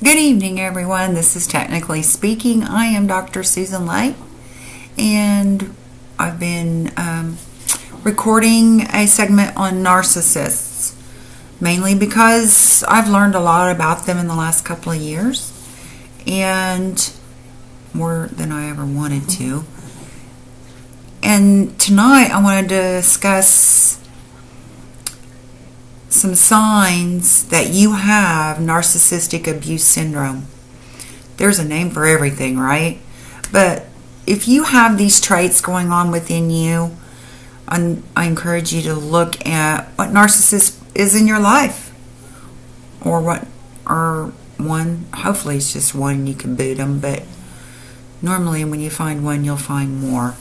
Good evening, everyone. This is Technically Speaking. I am Dr. Susan Lake, and I've been recording a segment on narcissists, mainly because I've learned a lot about them in the last couple of years, and more than I ever wanted to. And tonight I want to discuss some signs that you have narcissistic abuse syndrome. There's a name for everything, right? But if you have these traits going on within you, I encourage you to look at what narcissist is in your life, or one. Hopefully it's just one, you can boot them, but normally when you find one, you'll find more.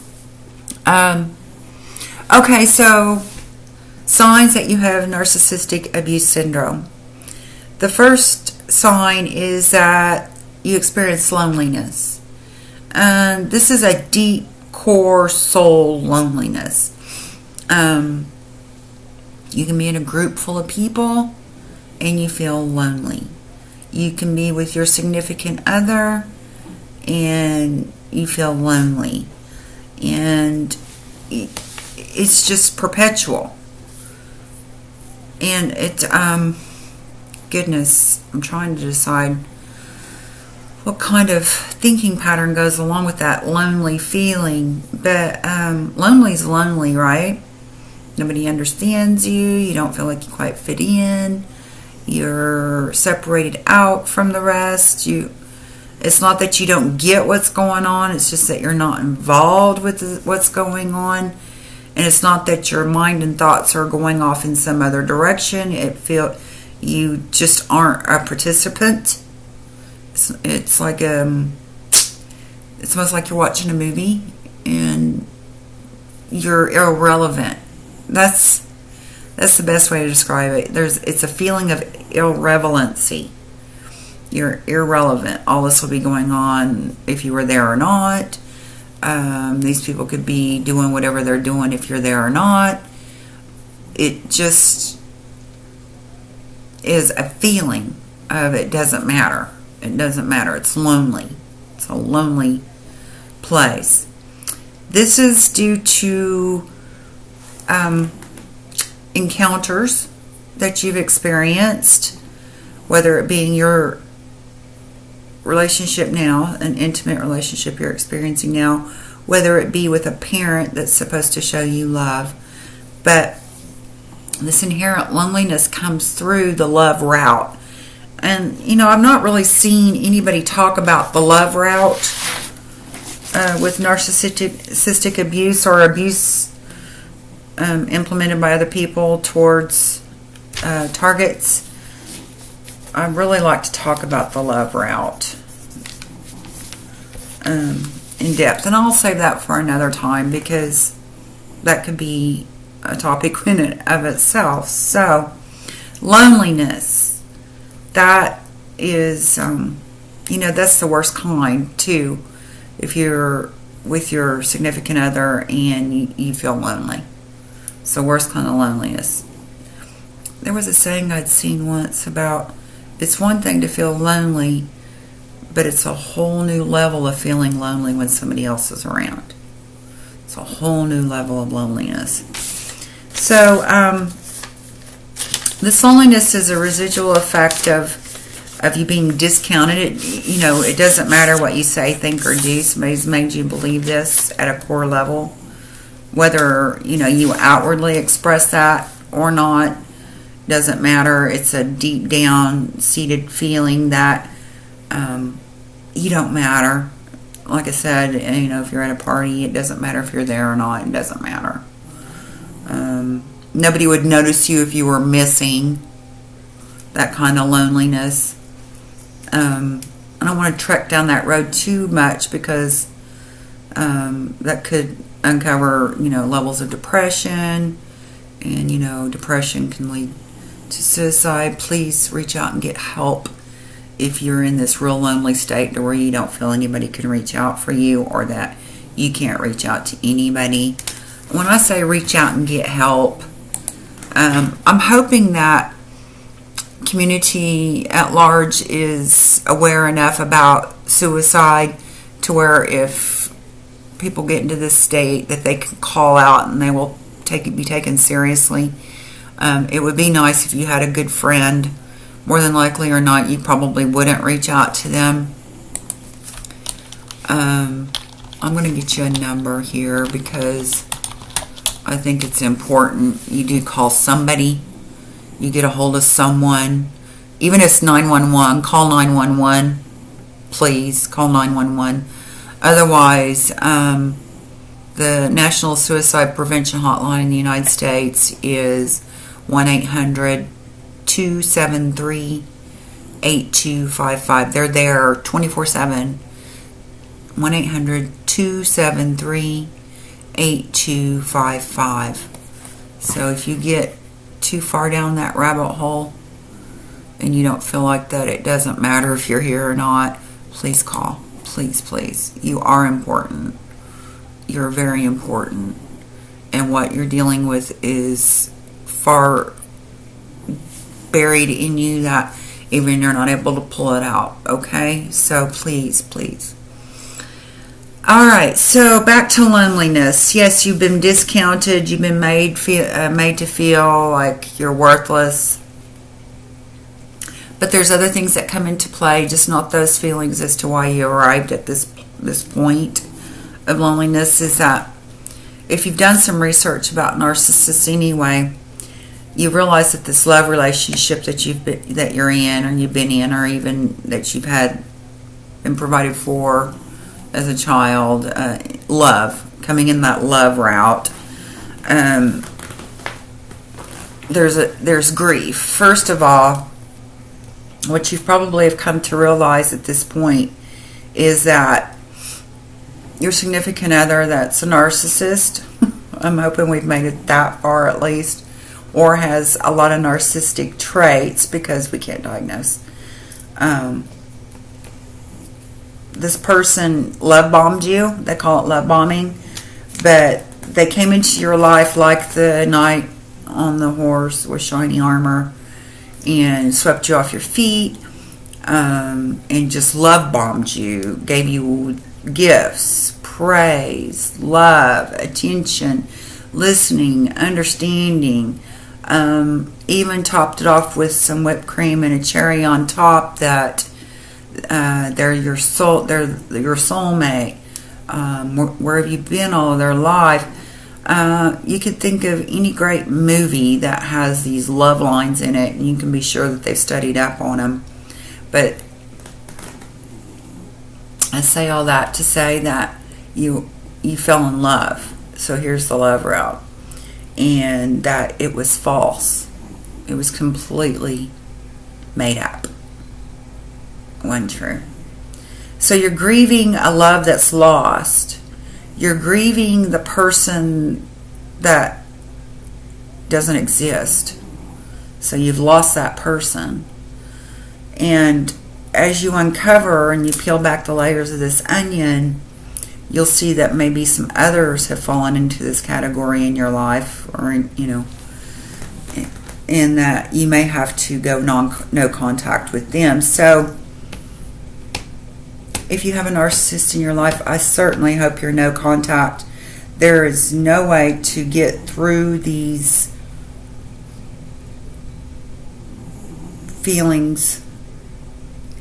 Okay, so signs that you have narcissistic abuse syndrome. The first sign is that you experience loneliness. And this is a deep core soul loneliness. You can be in a group full of people and you feel lonely. You can be with your significant other and you feel lonely. And it's just perpetual. And it's, goodness, I'm trying to decide what kind of thinking pattern goes along with that lonely feeling. But lonely's lonely, right? Nobody understands you. You don't feel like you quite fit in. You're separated out from the rest. It's not that you don't get what's going on. It's just that you're not involved with what's going on. And it's not that your mind and thoughts are going off in some other direction. You just aren't a participant. It's like it's almost like you're watching a movie and you're irrelevant. That's the best way to describe it. It's a feeling of irrelevancy. You're irrelevant. All this will be going on if you were there or not. These people could be doing whatever they're doing if you're there or not. It just is a feeling of it doesn't matter. It doesn't matter. It's lonely. It's a lonely place. This is due to encounters that you've experienced, whether it being your relationship now, an intimate relationship you're experiencing now, whether it be with a parent that's supposed to show you love. But this inherent loneliness comes through the love route. And, I've not really seen anybody talk about the love route with narcissistic abuse or abuse implemented by other people towards targets. I really like to talk about the love route in depth, and I'll save that for another time because that could be a topic in and of itself. So, loneliness, that is, that's the worst kind too. If you're with your significant other and you feel lonely, it's the worst kind of loneliness. There was a saying I'd seen once about, it's one thing to feel lonely, but it's a whole new level of feeling lonely when somebody else is around. It's a whole new level of loneliness. So, this loneliness is a residual effect of you being discounted. It doesn't matter what you say, think, or do. Somebody's made you believe this at a core level. Whether, you outwardly express that or not, doesn't matter. It's a deep down seated feeling that you don't matter. Like I said, if you're at a party, it doesn't matter if you're there or not. It doesn't matter. Nobody would notice you if you were missing. That kind of loneliness. I don't want to trek down that road too much because that could uncover, levels of depression. And, depression can lead to suicide. Please reach out and get help if you're in this real lonely state to where you don't feel anybody can reach out for you, or that you can't reach out to anybody. When I say reach out and get help, I'm hoping that community at large is aware enough about suicide to where if people get into this state that they can call out and they will be taken seriously. It would be nice if you had a good friend. More than likely or not, you probably wouldn't reach out to them. I'm going to get you a number here because I think it's important you do call somebody. You get a hold of someone. Even if it's 911, call 911. Please, call 911. Otherwise, the National Suicide Prevention Hotline in the United States is 1-800-273-8255. They're there 24/7. 1-800-273-8255. So if you get too far down that rabbit hole and you don't feel like that it doesn't matter if you're here or not, please call. Please, please. You are important. You're very important. And what you're dealing with is far buried in you that even you're not able to pull it out. Okay? So please, please. Alright, so back to loneliness. Yes, you've been discounted. You've been made to feel like you're worthless. But there's other things that come into play, just not those feelings as to why you arrived at this point of loneliness. Is that if you've done some research about narcissists anyway, you realize that this love relationship that you're in, or you've been in, or even that you've had been provided for as a child, love, coming in that love route, there's grief. First of all, what you probably have come to realize at this point is that your significant other that's a narcissist, I'm hoping we've made it that far at least, or has a lot of narcissistic traits, because we can't diagnose. This person love bombed you. They call it love bombing. But they came into your life like the knight on the horse with shiny armor and swept you off your feet, and just love bombed you, gave you gifts, praise, love, attention, listening, understanding, even topped it off with some whipped cream and a cherry on top that they're your soulmate. Where have you been all of their life? You could think of any great movie that has these love lines in it, and you can be sure that they've studied up on them. But I say all that to say that you fell in love. So here's the love route, and that it was false. It was completely made up. Wasn't true. So you're grieving a love that's lost. You're grieving the person that doesn't exist. So you've lost that person. And as you uncover and you peel back the layers of this onion, you'll see that maybe some others have fallen into this category in your life, or in that you may have to go no contact with them. So if you have a narcissist in your life, I certainly hope you're no contact. There is no way to get through these feelings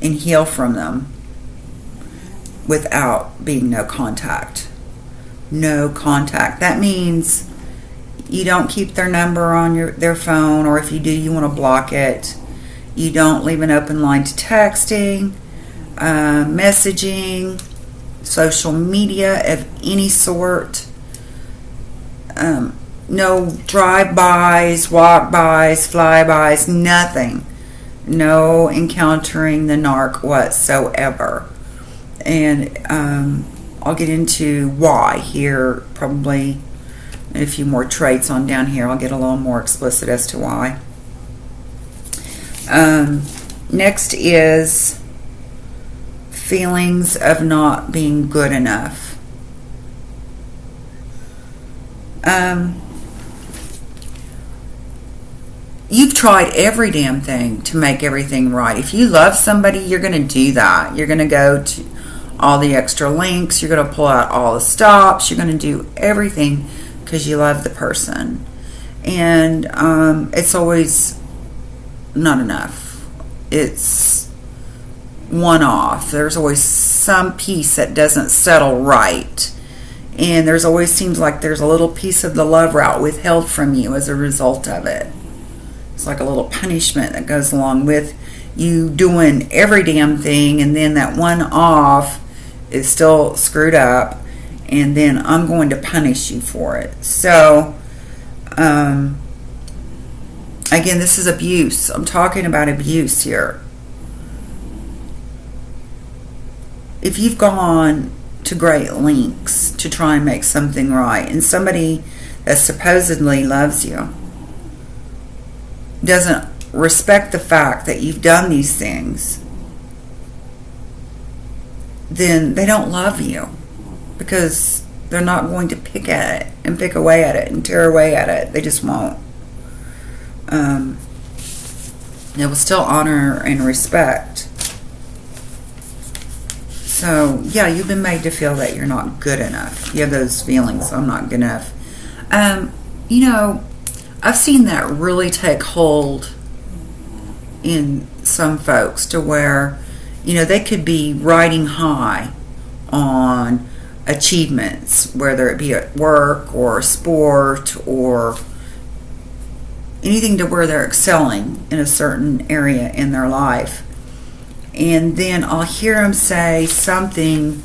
and heal from them without being no contact. No contact. That means you don't keep their number on their phone, or if you do, you want to block it. You don't leave an open line to texting, messaging, social media of any sort. No drive-bys, walk-bys, fly-bys, nothing. No encountering the narc whatsoever. And I'll get into why here, probably, and a few more traits on down here. I'll get a little more explicit as to why. Next is feelings of not being good enough. you've tried every damn thing to make everything right. If you love somebody, you're going to do that. You're going to go to all the extra links. You're going to pull out all the stops. You're going to do everything because you love the person. And it's always not enough. It's one-off. There's always some piece that doesn't settle right. And there's always seems like there's a little piece of the love route withheld from you as a result of it. It's like a little punishment that goes along with you doing every damn thing, and then that one off is still screwed up, and then I'm going to punish you for it. So, again, this is abuse. I'm talking about abuse here. If you've gone to great lengths to try and make something right, and somebody that supposedly loves you doesn't respect the fact that you've done these things, then they don't love you, because they're not going to pick at it and pick away at it and tear away at it. They just won't. They will still honor and respect. So, yeah, you've been made to feel that you're not good enough. You have those feelings, I'm not good enough. I've seen that really take hold in some folks, to where, they could be riding high on achievements, whether it be at work or sport or anything, to where they're excelling in a certain area in their life. And then I'll hear them say something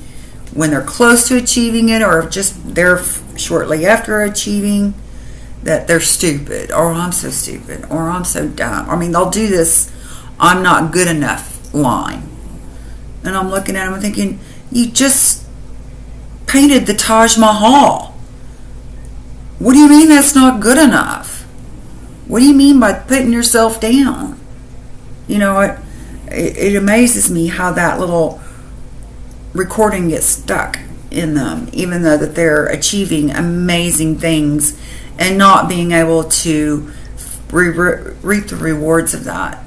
when they're close to achieving it, or just there shortly after achieving, that they're stupid, or I'm so stupid, or I'm so dumb. I mean, they'll do this "I'm not good enough" line. And I'm looking at them and thinking, you just painted the Taj Mahal. What do you mean that's not good enough? What do you mean by putting yourself down? It amazes me how that little recording gets stuck in them, even though that they're achieving amazing things and not being able to reap the rewards of that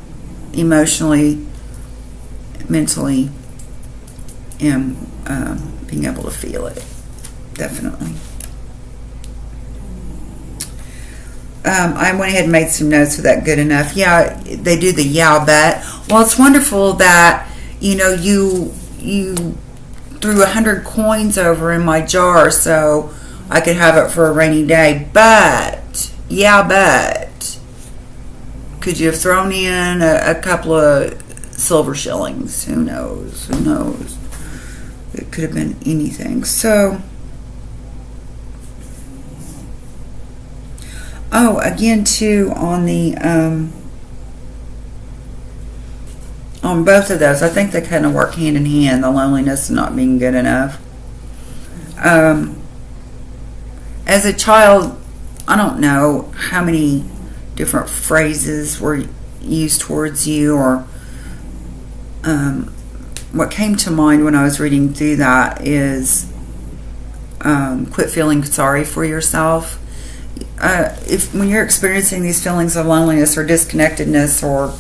emotionally, mentally, and being able to feel it. Definitely. I went ahead and made some notes for that good enough. Yeah, they do the "yeah, bet." Well, it's wonderful that, you threw 100 coins over in my jar so I could have it for a rainy day. But, yeah, bet, could you have thrown in a couple of silver shillings? Who knows? It could have been anything. So, again, too, on the on both of those, I think they kind of work hand in hand, the loneliness and not being good enough. As a child, I don't know how many different phrases were used towards you, or what came to mind when I was reading through that is quit feeling sorry for yourself. When you're experiencing these feelings of loneliness or disconnectedness, or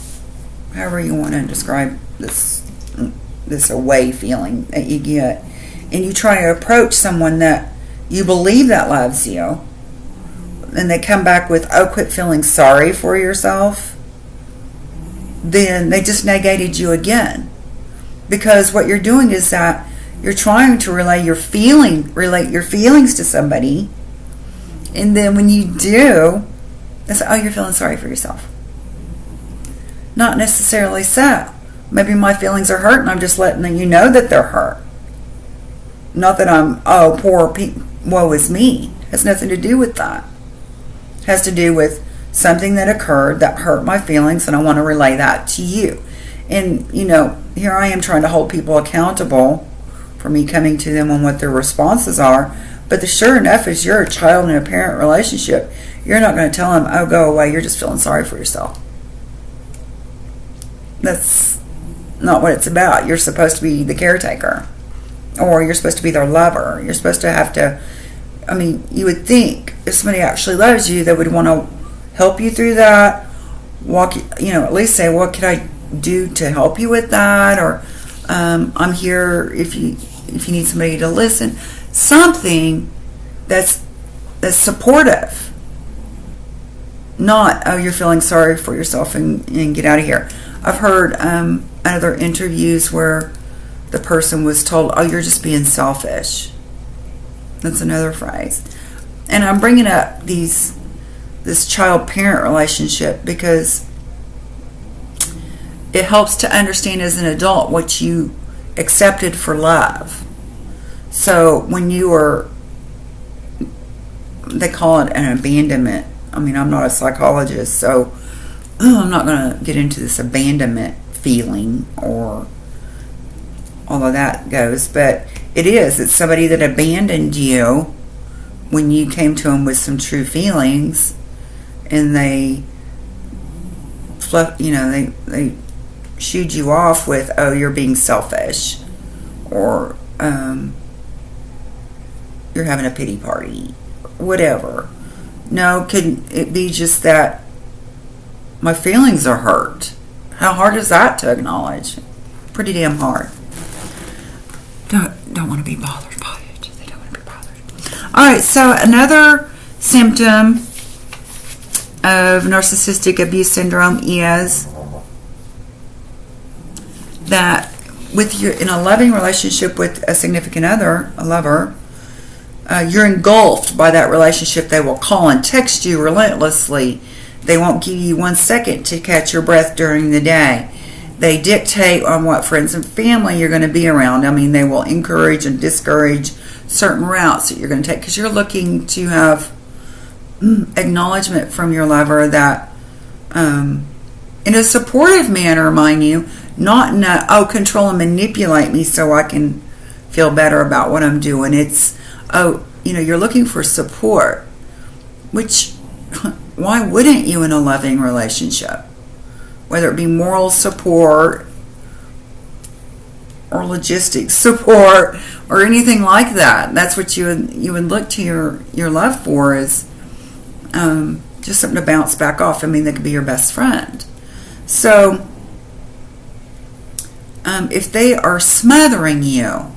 however you want to describe this away feeling that you get, and you try to approach someone that you believe that loves you, and they come back with, quit feeling sorry for yourself, then they just negated you again. Because what you're doing is that you're trying to relate your feelings to somebody, and then when you do, they say, you're feeling sorry for yourself. Not necessarily so. Maybe my feelings are hurt, and I'm just letting you know that they're hurt. Not that I'm, woe is me. It has nothing to do with that. It has to do with something that occurred that hurt my feelings, and I want to relay that to you. And, here I am trying to hold people accountable for me coming to them on what their responses are. But the sure enough is, you're a child in a parent relationship. You're not going to tell them, go away, you're just feeling sorry for yourself. That's not what it's about. You're supposed to be the caretaker, or you're supposed to be their lover. You're supposed to have to, you would think if somebody actually loves you, they would want to help you through that, walk, at least say, what could I do to help you with that? Or I'm here if you need somebody to listen. Something that's supportive. Not, oh, you're feeling sorry for yourself and get out of here. I've heard other interviews where the person was told, oh, you're just being selfish. That's another phrase. And I'm bringing up this child-parent relationship because it helps to understand as an adult what you accepted for love. So when you are, they call it an abandonment. I mean, I'm not a psychologist, so I'm not going to get into this abandonment feeling or all of that goes, but it's somebody that abandoned you when you came to them with some true feelings, and they shooed you off with, oh, you're being selfish, or you're having a pity party, whatever. No, could it be just that my feelings are hurt? How hard is that to acknowledge? Pretty damn hard. Don't want to be bothered by it. They don't want to be bothered. All right, so another symptom of narcissistic abuse syndrome is that in a loving relationship with a significant other, a lover, you're engulfed by that relationship. They will call and text you relentlessly. They won't give you 1 second to catch your breath during the day. They dictate on what friends and family you're going to be around. I mean, they will encourage and discourage certain routes that you're going to take because you're looking to have acknowledgement from your lover that, in a supportive manner, mind you, not in a, control and manipulate me so I can feel better about what I'm doing. It's, you're looking for support, which, why wouldn't you in a loving relationship? Whether it be moral support or logistics support or anything like that. That's what you would look to your love for, is just something to bounce back off. I mean, they could be your best friend. So if they are smothering you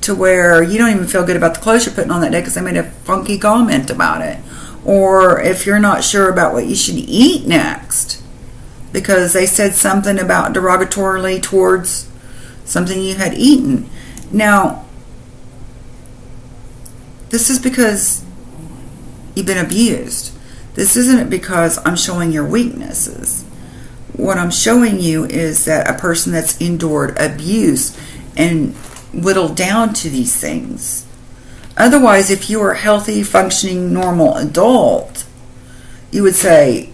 to where you don't even feel good about the clothes you're putting on that day because they made a funky comment about it, or if you're not sure about what you should eat next because they said something about derogatorily towards something you had eaten. Now, this is because you've been abused. This isn't because I'm showing your weaknesses. What I'm showing you is that a person that's endured abuse and whittled down to these things. Otherwise, if you are a healthy, functioning, normal adult, you would say,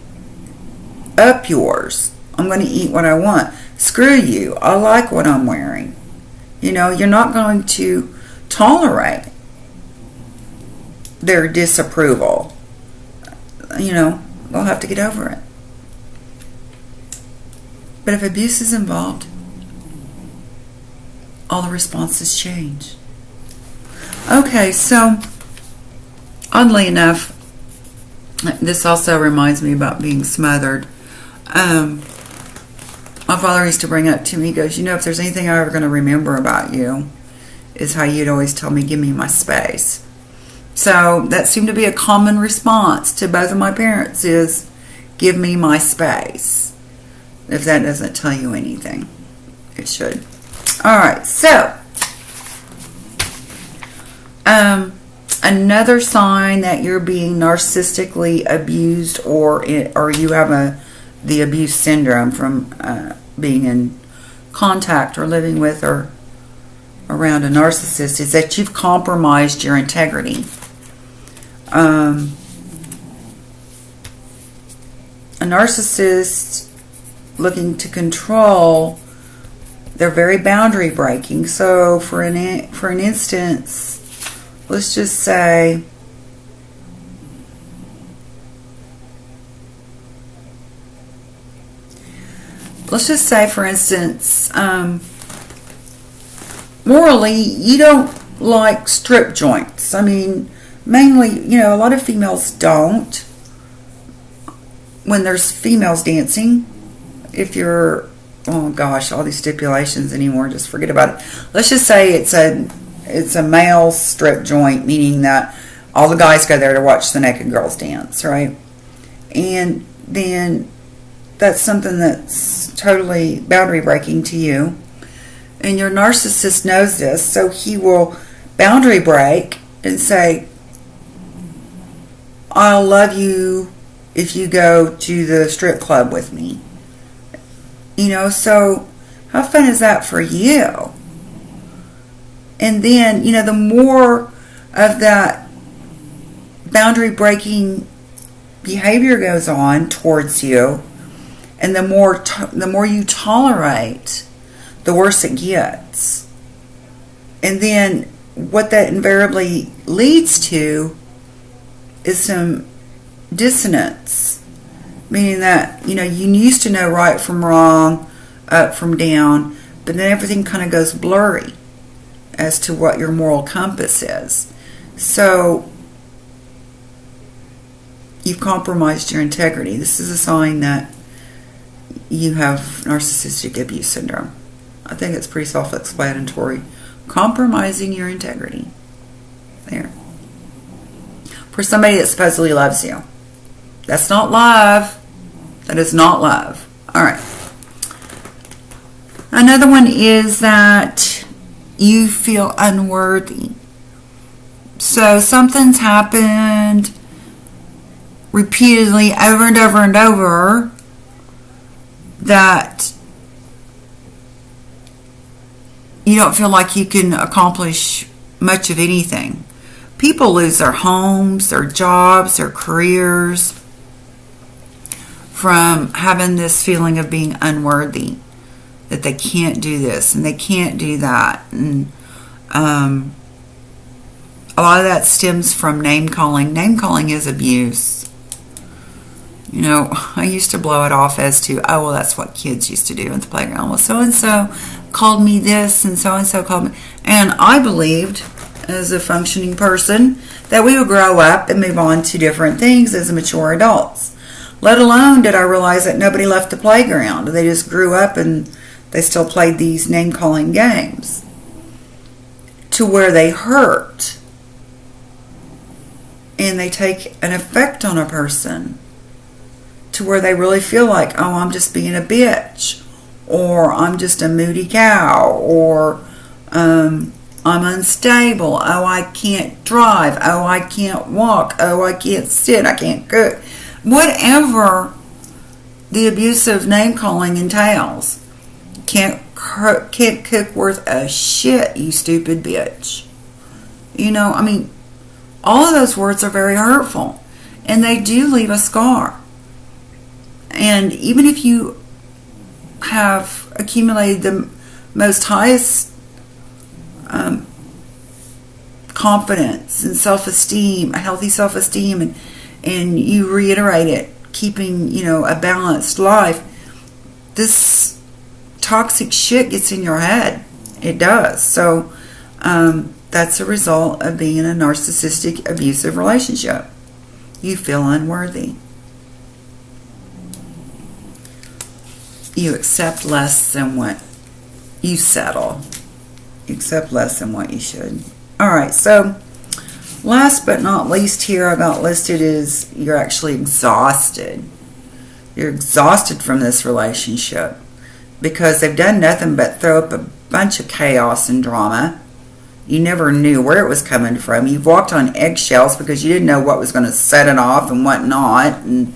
up yours. I'm going to eat what I want. Screw you. I like what I'm wearing. You're not going to tolerate their disapproval. They'll have to get over it. But if abuse is involved, all the responses change. Okay, so oddly enough, this also reminds me about being smothered. My father used to bring up to me, he goes, if there's anything I'm ever going to remember about you, is how you'd always tell me, give me my space. So that seemed to be a common response to both of my parents, is give me my space. If that doesn't tell you anything, it should. Alright, so another sign that you're being narcissistically abused, or you have the abuse syndrome from being in contact or living with or around a narcissist, is that you've compromised your integrity. A narcissist looking to control, they're very boundary breaking. So for an instance, let's just say for instance, morally, you don't like strip joints. I mean, mainly, a lot of females don't. when there's females dancing, if you're, oh gosh, all these stipulations anymore, just forget about it. Let's just say it's a male strip joint, meaning that all the guys go there to watch the naked girls dance, right? And then that's something that's totally boundary breaking to you. And your narcissist knows this, so he will boundary break and say, I'll love you if you go to the strip club with me. So how fun is that for you? And then, the more of that boundary breaking behavior goes on towards you, and the more you tolerate, the worse it gets. And then what that invariably leads to is some dissonance, meaning that you used to know right from wrong, up from down, but then everything kind of goes blurry as to what your moral compass is. So you've compromised your integrity. This is a sign that you have narcissistic abuse syndrome. I think it's pretty self-explanatory. Compromising your integrity. There. For somebody that supposedly loves you. That's not love. That is not love. All right. Another one is that you feel unworthy. So something's happened repeatedly over and over and over that you don't feel like you can accomplish much of anything. People lose their homes, their jobs, their careers from having this feeling of being unworthy, that they can't do this and they can't do that. And a lot of that stems from name calling. Name calling is abuse. I used to blow it off as to, oh, well, that's what kids used to do at the playground. Well, so-and-so called me this and so-and-so called me. And I believed, as a functioning person, that we would grow up and move on to different things as mature adults. Let alone did I realize that nobody left the playground. They just grew up and they still played these name-calling games to where they hurt. And they take an effect on a person to where they really feel like, oh, I'm just being a bitch, or I'm just a moody cow, or I'm unstable, oh, I can't drive, oh, I can't walk, oh, I can't sit, I can't cook. Whatever the abusive name calling entails. Can't cook worth a shit, you stupid bitch. All of those words are very hurtful, and they do leave a scar. And even if you have accumulated the most highest confidence and self-esteem, a healthy self-esteem, and you reiterate it, keeping, a balanced life, this toxic shit gets in your head. It does. So that's a result of being in a narcissistic abusive relationship. You feel unworthy. You accept less than what you settle. You accept less than what you should. Alright, so last but not least here I got listed is you're actually exhausted. You're exhausted from this relationship because they've done nothing but throw up a bunch of chaos and drama. You never knew where it was coming from. You've walked on eggshells because you didn't know what was going to set it off and what not. And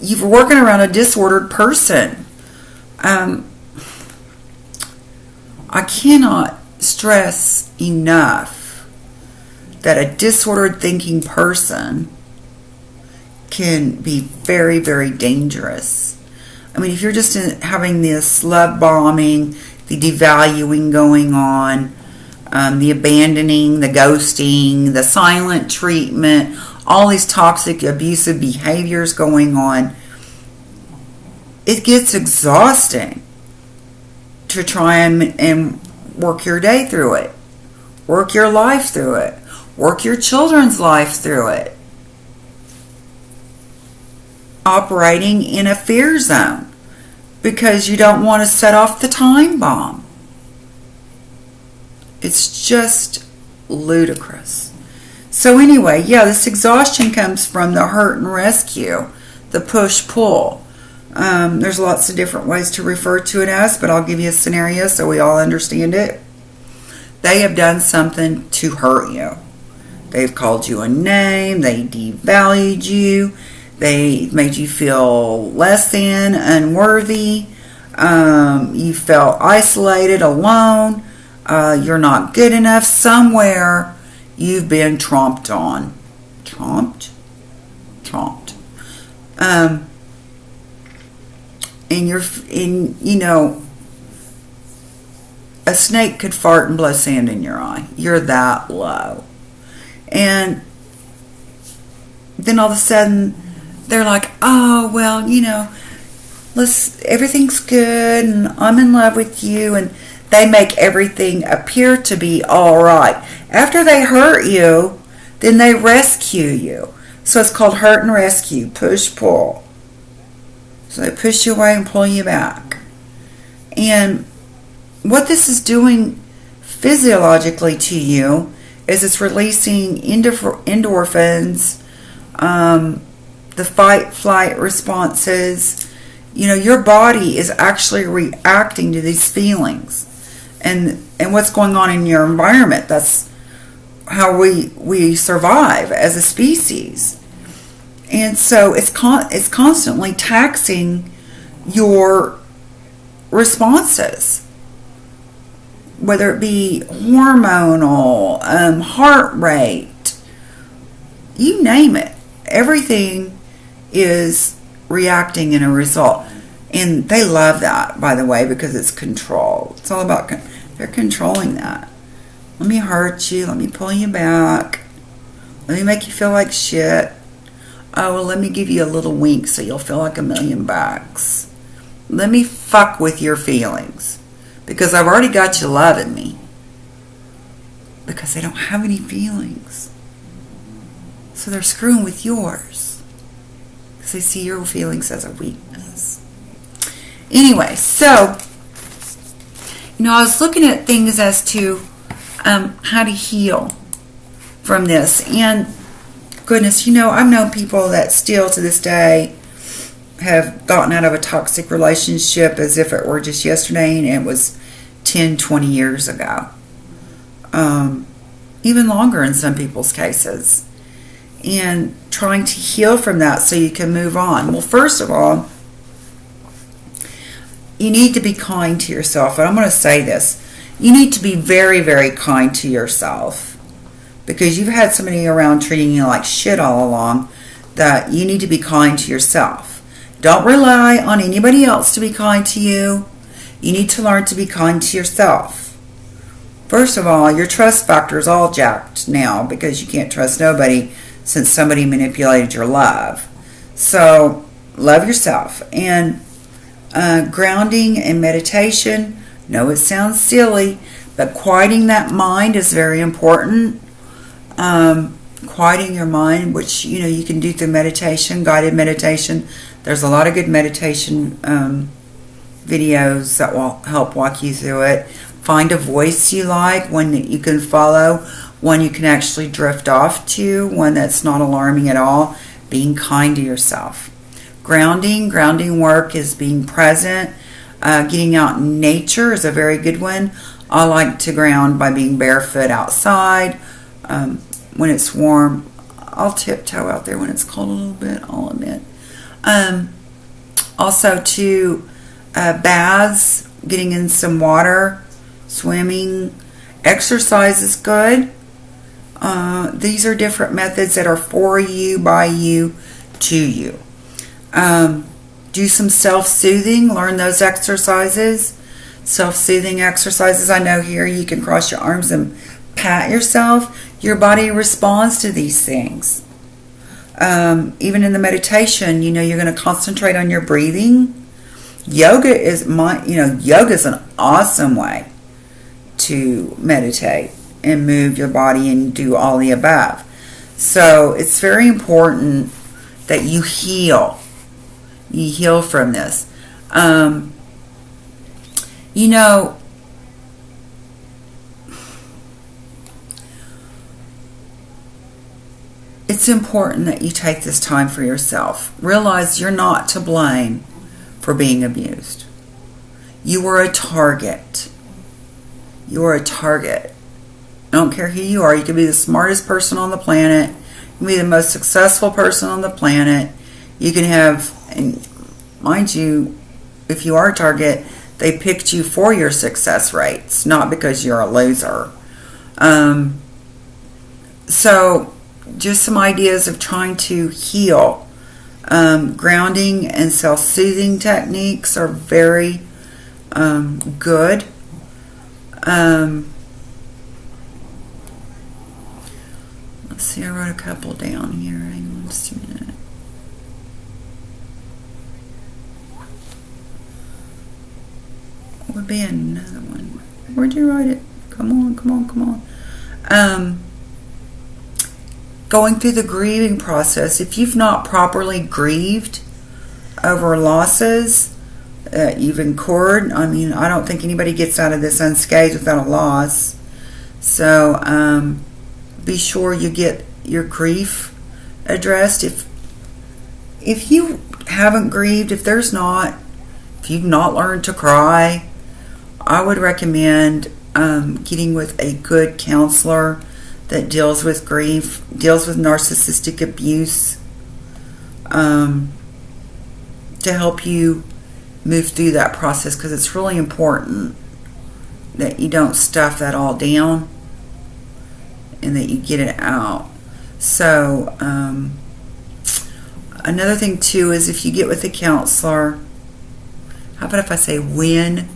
you're working around a disordered person. I cannot stress enough that a disordered thinking person can be very, very dangerous. If you're just having this love bombing, the devaluing going on, the abandoning, the ghosting, the silent treatment, all these toxic, abusive behaviors going on, it gets exhausting to try and work your day through it, work your life through it, work your children's life through it. operating in a fear zone because you don't want to set off the time bomb. It's just ludicrous. So anyway, yeah, this exhaustion comes from the hurt and rescue, the push-pull. There's lots of different ways to refer to it as, but I'll give you a scenario so we all understand it. They have done something to hurt you. They've called you a name, they devalued you, they made you feel less than, unworthy, you felt isolated, alone, you're not good enough. Somewhere you've been tromped on. Tromped. And you know, a snake could fart and blow sand in your eye. You're that low. And then all of a sudden they're like, oh, well, you know, everything's good and I'm in love with you, and they make everything appear to be all right. After they hurt you, then they rescue you. So it's called hurt and rescue, push, pull. So they push you away and pull you back. And what this is doing physiologically to you is it's releasing endorphins, the fight-flight responses. You know, your body is actually reacting to these feelings. And what's going on in your environment. That's how we survive as a species. And so it's constantly taxing your responses, whether it be hormonal, heart rate, you name it. Everything is reacting in a result. And they love that, by the way, because it's control. It's all about, they're controlling that. Let me hurt you. Let me pull you back. Let me make you feel like shit. Oh, well, let me give you a little wink so you'll feel like $1,000,000. Let me fuck with your feelings because I've already got you loving me. Because they don't have any feelings. So they're screwing with yours. Because they see your feelings as a weakness. Anyway, so, you know, I was looking at things as to how to heal from this. And goodness, you know, I've known people that still to this day have gotten out of a toxic relationship as if it were just yesterday and it was 10, 20 years ago. Even longer in some people's cases. And trying to heal from that so you can move on. Well, first of all, you need to be kind to yourself. And I'm going to say this. You need to be very, very kind to yourself. Because you've had somebody around treating you like shit all along, that you need to be kind to yourself. Don't rely on anybody else to be kind to you. You need to learn to be kind to yourself. First of all, your trust factor is all jacked now because you can't trust nobody since somebody manipulated your love. So, love yourself. And grounding and meditation, no, it sounds silly, but quieting that mind is very important. Quieting your mind, which, you know, you can do through meditation, guided meditation. There's a lot of good meditation videos that will help walk you through it. Find a voice you like, one that you can follow, one you can actually drift off to, one that's not alarming at all. Being kind to yourself. Grounding work is being present. Getting out in nature is a very good one. I like to ground by being barefoot outside. When it's warm, I'll tiptoe out there when it's cold a little bit, I'll admit. Also to baths, getting in some water, swimming, exercise is good. These are different methods that are for you, by you, to you. Do some self-soothing, learn those exercises. Self-soothing exercises, I know here you can cross your arms and pat yourself. Your body responds to these things. Even in the meditation, you know, you're going to concentrate on your breathing. Yoga is an awesome way to meditate and move your body and do all the above. So it's very important that you heal you heal from this. You know, it's important that you take this time for yourself. Realize you're not to blame for being abused. You were a target. You are a target. I don't care who you are. You can be the smartest person on the planet. You can be the most successful person on the planet. You can have, and mind you, if you are a target, they picked you for your success rates, not because you're a loser. So just some ideas of trying to heal. Grounding and self-soothing techniques are very good. Let's see, I wrote a couple down here. Hang on just a minute. What would be another one? Where'd you write it? Come on. Going through the grieving process. If you've not properly grieved over losses you've incurred, I mean, I don't think anybody gets out of this unscathed without a loss. So be sure you get your grief addressed. If you haven't grieved, if you've not learned to cry, I would recommend getting with a good counselor that deals with grief, deals with narcissistic abuse, to help you move through that process, because it's really important that you don't stuff that all down and that you get it out. So another thing too is, if you get with a counselor, how about if I say when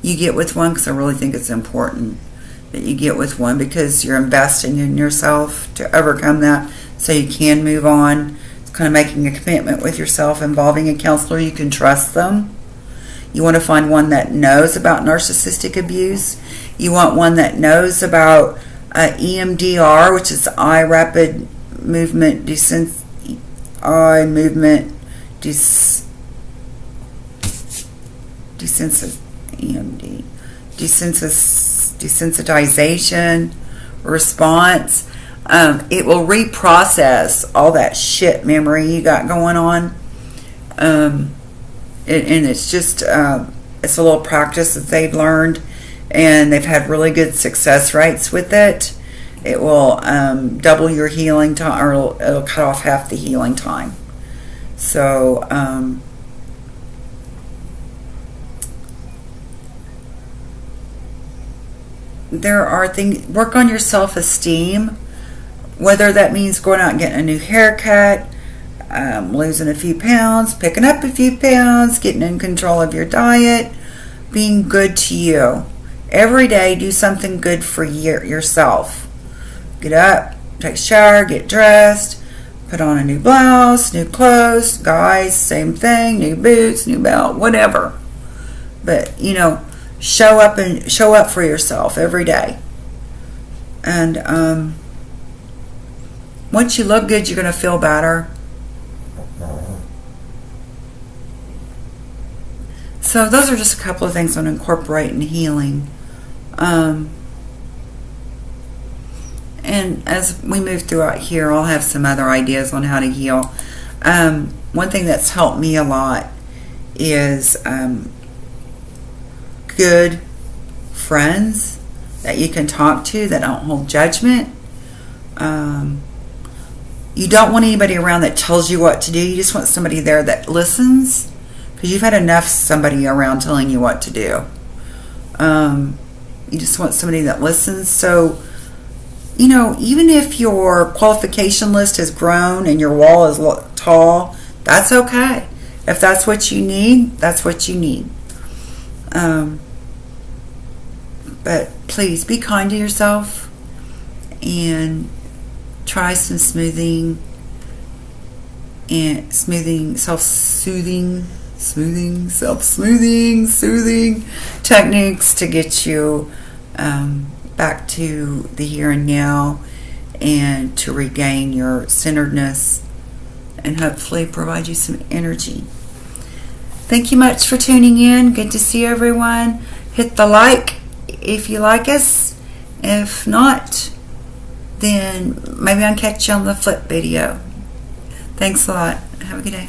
you get with one, because I really think it's important that you get with one, because you're investing in yourself to overcome that so you can move on. It's kind of making a commitment with yourself, involving a counselor. You can trust them. You want to find one that knows about narcissistic abuse. You want one that knows about EMDR, which is eye rapid movement desensitization response. It will reprocess all that shit memory you got going on, and it's just it's a little practice that they've learned, and they've had really good success rates with it. It will double your healing time, or it'll cut off half the healing time. So there are things. Work on your self-esteem, whether that means going out and getting a new haircut, losing a few pounds, picking up a few pounds, getting in control of your diet, being good to you. Every day, do something good for yourself. Get up, take a shower, get dressed, put on a new blouse, new clothes. Guys, same thing, new boots, new belt, whatever. But, show up for yourself every day. And once you look good, you're going to feel better. So those are just a couple of things on incorporating healing. And as we move throughout here, I'll have some other ideas on how to heal. One thing that's helped me a lot is good friends that you can talk to that don't hold judgment. You don't want anybody around that tells you what to do. You just want somebody there that listens, because you've had enough somebody around telling you what to do. You just want somebody that listens. So, even if your qualification list has grown and your wall is tall, that's okay. If that's what you need, that's what you need. But please be kind to yourself and try some soothing techniques to get you back to the here and now, and to regain your centeredness, and hopefully provide you some energy. Thank you much for tuning in. Good to see everyone. Hit the like if you like us. If not, then maybe I'll catch you on the flip video. Thanks a lot. Have a good day.